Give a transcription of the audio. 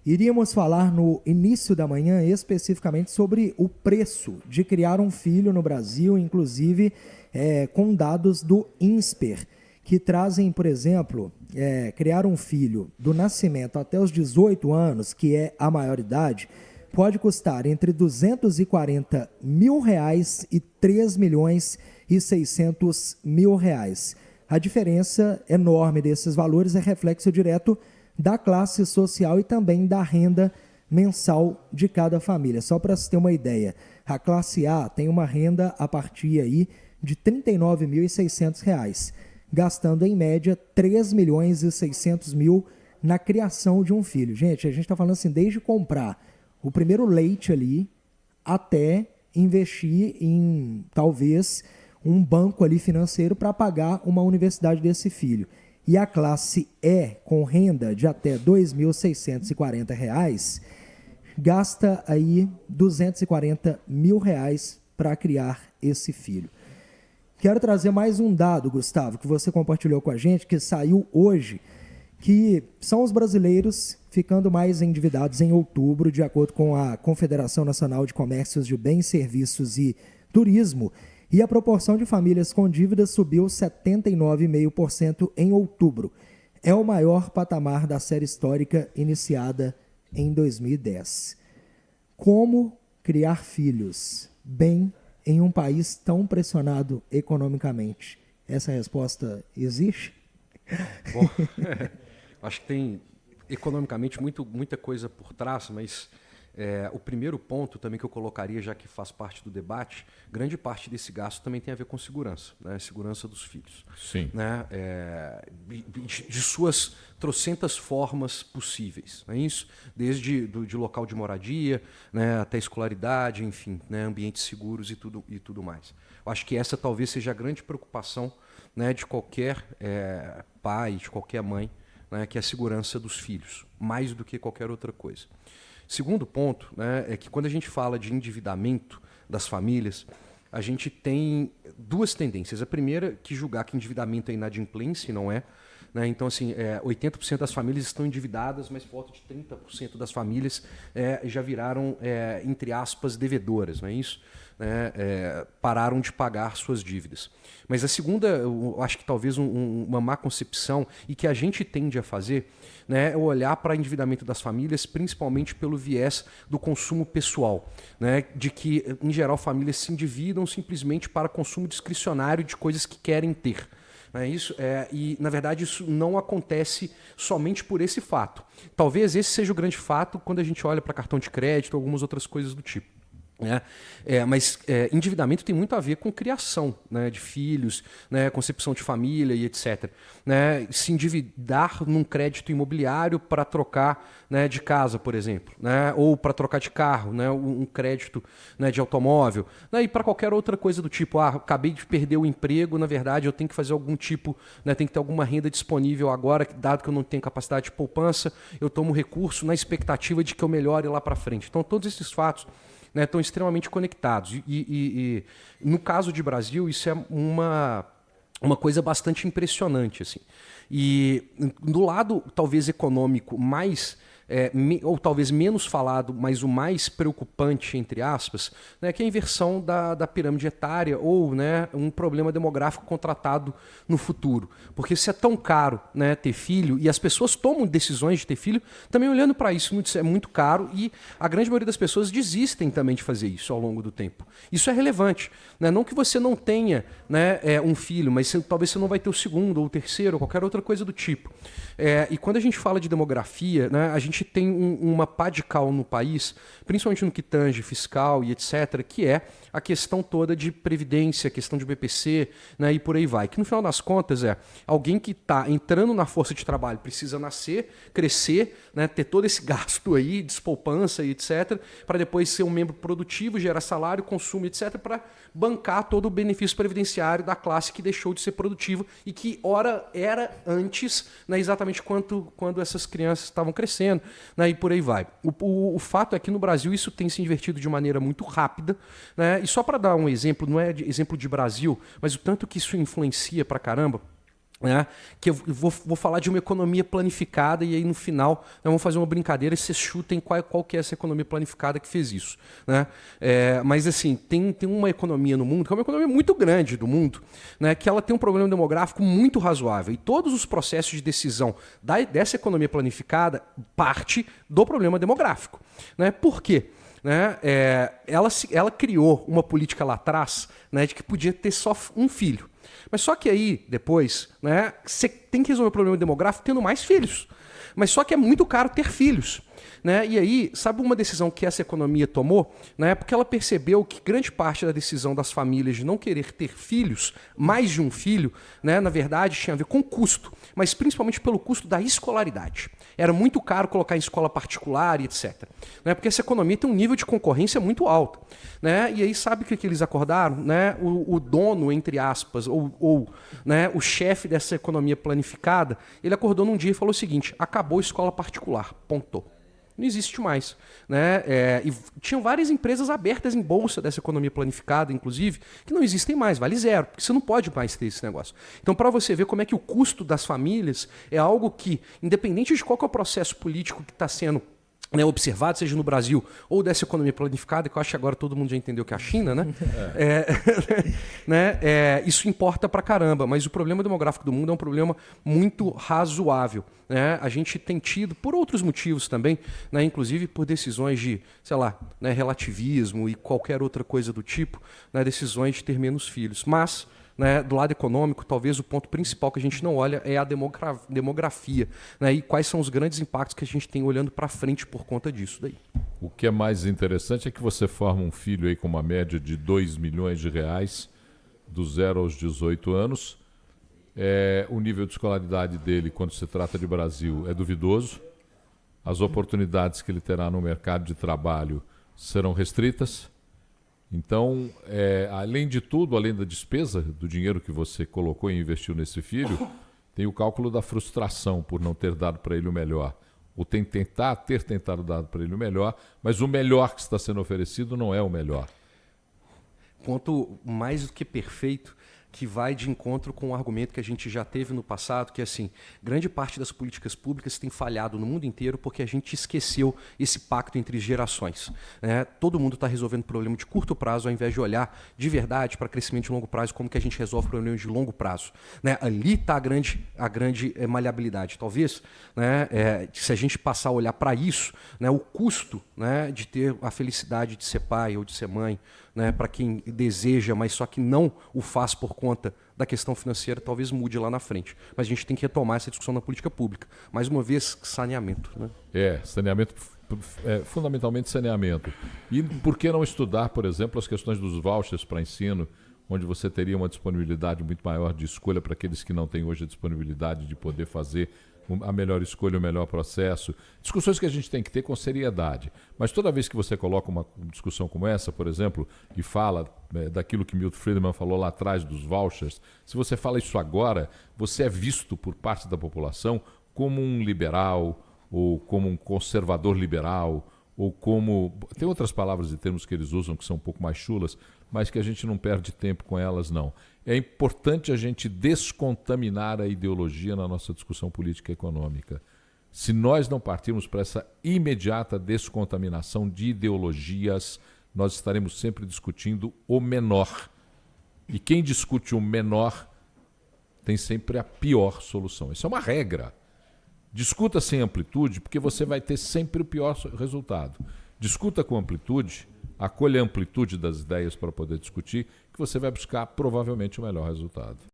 Iríamos falar no início da manhã especificamente sobre o preço de criar um filho no Brasil, inclusive com dados do INSPER, que trazem, por exemplo, criar um filho do nascimento até os 18 anos, que é a maioridade, pode custar entre R$ 240 mil e R$ 3.600.000. A diferença enorme desses valores é reflexo direto da classe social e também da renda mensal de cada família. Só para se ter uma ideia, a classe A tem uma renda a partir aí de R$ 39.600, gastando em média R$ 3.600.000 na criação de um filho. Gente, a gente está falando assim, desde comprar o primeiro leite ali até investir em talvez um banco ali financeiro para pagar uma universidade desse filho. E a classe E, com renda de até R$ 2.640, gasta aí R$ 240 mil para criar esse filho. Quero trazer mais um dado, Gustavo, que você compartilhou com a gente, que saiu hoje, que são os brasileiros ficando mais endividados em outubro, de acordo com a Confederação Nacional de Comércios de Bens, Serviços e Turismo, e a proporção de famílias com dívidas subiu 79,5% em outubro. É o maior patamar da série histórica iniciada em 2010. Como criar filhos bem em um país tão pressionado economicamente? Essa resposta existe? Bom, acho que tem economicamente muita coisa por trás, mas o primeiro ponto também que eu colocaria, já que faz parte do debate, grande parte desse gasto também tem a ver com segurança, né? Segurança dos filhos. Sim. Né? De suas trocentas formas possíveis. Não é isso? Desde de local de moradia, né, até escolaridade, enfim, né, ambientes seguros e tudo mais. Eu acho que essa talvez seja a grande preocupação, né, de qualquer pai, de qualquer mãe, né, que é a segurança dos filhos, mais do que qualquer outra coisa. Segundo ponto, né, é que quando a gente fala de endividamento das famílias, a gente tem duas tendências. A primeira, que julgar que endividamento é inadimplência, não é. Né? Então, assim, 80% das famílias estão endividadas, mas por volta de 30% das famílias já viraram, entre aspas, devedoras, não é isso? Pararam de pagar suas dívidas. Mas a segunda, eu acho que talvez uma má concepção, e que a gente tende a fazer, né, é olhar para o endividamento das famílias, principalmente pelo viés do consumo pessoal, né, de que, em geral, famílias se endividam simplesmente para consumo discricionário de coisas que querem ter. E, na verdade, isso não acontece somente por esse fato. Talvez esse seja o grande fato quando a gente olha para cartão de crédito ou algumas outras coisas do tipo. Mas endividamento tem muito a ver com criação, né, de filhos, né, concepção de família e etc. Né, se endividar num crédito imobiliário para trocar, né, de casa, por exemplo, né, ou para trocar de carro, né, um crédito, né, de automóvel, né, e para qualquer outra coisa do tipo, acabei de perder o emprego, na verdade eu tenho que fazer algum tipo, né, tem que ter alguma renda disponível agora, dado que eu não tenho capacidade de poupança, eu tomo recurso na expectativa de que eu melhore lá para frente. Então todos esses fatos, né, estão extremamente conectados. E no caso de Brasil, isso é uma coisa bastante impressionante. Assim. E do lado, talvez, econômico mais... ou talvez menos falado, mas o mais preocupante, entre aspas, né, que é a inversão da pirâmide etária ou, né, um problema demográfico contratado no futuro. Porque se é tão caro, né, ter filho, e as pessoas tomam decisões de ter filho, também olhando para isso, é muito caro, e a grande maioria das pessoas desistem também de fazer isso ao longo do tempo. Isso é relevante. Né? Não que você não tenha, né, um filho, mas talvez você não vai ter o segundo ou o terceiro, ou qualquer outra coisa do tipo. E quando a gente fala de demografia, né, a gente tem uma pá de cal no país, principalmente no que tange fiscal e etc., que é a questão toda de previdência, a questão de BPC, né, e por aí vai. Que no final das contas alguém que está entrando na força de trabalho precisa nascer, crescer, né, ter todo esse gasto aí, despoupança e etc., para depois ser um membro produtivo, gerar salário, consumo, etc., para bancar todo o benefício previdenciário da classe que deixou de ser produtiva e que, ora, era antes, né, exatamente quando essas crianças estavam crescendo, né, e por aí vai. O fato é que no Brasil isso tem se invertido de maneira muito rápida, né, e só para dar um exemplo, não é exemplo de Brasil, mas o tanto que isso influencia pra caramba. né, que eu vou falar de uma economia planificada e aí no final nós vamos fazer uma brincadeira e vocês chutem qual que é essa economia planificada que fez isso. Né? Mas assim, tem uma economia no mundo, que é uma economia muito grande do mundo, né, que ela tem um problema demográfico muito razoável e todos os processos de decisão dessa economia planificada parte do problema demográfico. Né? Por quê? Né? Ela criou uma política lá atrás, né, de que podia ter só um filho. Mas só que aí, depois, né, você tem que resolver o problema demográfico tendo mais filhos. Mas só que é muito caro ter filhos. Né? E aí, sabe uma decisão que essa economia tomou? Né? Porque ela percebeu que grande parte da decisão das famílias de não querer ter filhos, mais de um filho, né, na verdade, tinha a ver com custo, mas principalmente pelo custo da escolaridade. Era muito caro colocar em escola particular e etc. Né? Porque essa economia tem um nível de concorrência muito alto. Né? E aí, sabe o que eles acordaram? Né? O dono, entre aspas, ou né, o chefe dessa economia planificada, ele acordou num dia e falou o seguinte: acabou a escola particular, ponto. Não existe mais. Né? E tinham várias empresas abertas em bolsa dessa economia planificada, inclusive, que não existem mais, vale zero, porque você não pode mais ter esse negócio. Então, para você ver como é que o custo das famílias é algo que, independente de qual que é o processo político que está sendo, né, observado, seja no Brasil ou dessa economia planificada, que eu acho que agora todo mundo já entendeu que é a China, né? Isso importa pra caramba, mas o problema demográfico do mundo é um problema muito razoável. Né? A gente tem tido, por outros motivos também, né, inclusive por decisões de, sei lá, né, relativismo e qualquer outra coisa do tipo, né, decisões de ter menos filhos. Mas, né, do lado econômico, talvez o ponto principal que a gente não olha é a demografia, né, e quais são os grandes impactos que a gente tem olhando para frente por conta disso daí. O que é mais interessante é que você forma um filho aí com uma média de R$2 milhões, do 0 aos 18 anos. O nível de escolaridade dele, quando se trata de Brasil, é duvidoso. As oportunidades que ele terá no mercado de trabalho serão restritas. Então, além de tudo, além da despesa do dinheiro que você colocou e investiu nesse filho, tem o cálculo da frustração por não ter dado para ele o melhor. Ou ter tentado dar para ele o melhor, mas o melhor que está sendo oferecido não é o melhor. Ponto mais do que perfeito, que vai de encontro com um argumento que a gente já teve no passado, que é assim, grande parte das políticas públicas tem falhado no mundo inteiro porque a gente esqueceu esse pacto entre gerações. Né? Todo mundo está resolvendo problema de curto prazo ao invés de olhar de verdade para crescimento de longo prazo, como que a gente resolve problemas de longo prazo. Né? Ali está a grande maleabilidade. Talvez, né, se a gente passar a olhar para isso, né, o custo, né, de ter a felicidade de ser pai ou de ser mãe, né, para quem deseja, mas só que não o faz por conta da questão financeira, talvez mude lá na frente. Mas a gente tem que retomar essa discussão na política pública. Mais uma vez, saneamento. Né? Saneamento, fundamentalmente saneamento. E por que não estudar, por exemplo, as questões dos vouchers para ensino, onde você teria uma disponibilidade muito maior de escolha para aqueles que não têm hoje a disponibilidade de poder fazer a melhor escolha, o melhor processo. Discussões que a gente tem que ter com seriedade. Mas toda vez que você coloca uma discussão como essa, por exemplo, e fala daquilo que Milton Friedman falou lá atrás dos vouchers, se você fala isso agora, você é visto por parte da população como um liberal, ou como um conservador liberal, ou como... Tem outras palavras e termos que eles usam que são um pouco mais chulas, mas que a gente não perde tempo com elas, não. É importante a gente descontaminar a ideologia na nossa discussão política e econômica. Se nós não partirmos para essa imediata descontaminação de ideologias, nós estaremos sempre discutindo o menor. E quem discute o menor tem sempre a pior solução. Isso é uma regra. Discuta sem amplitude, porque você vai ter sempre o pior resultado. Discuta com amplitude, acolha a amplitude das ideias para poder discutir, que você vai buscar provavelmente o melhor resultado.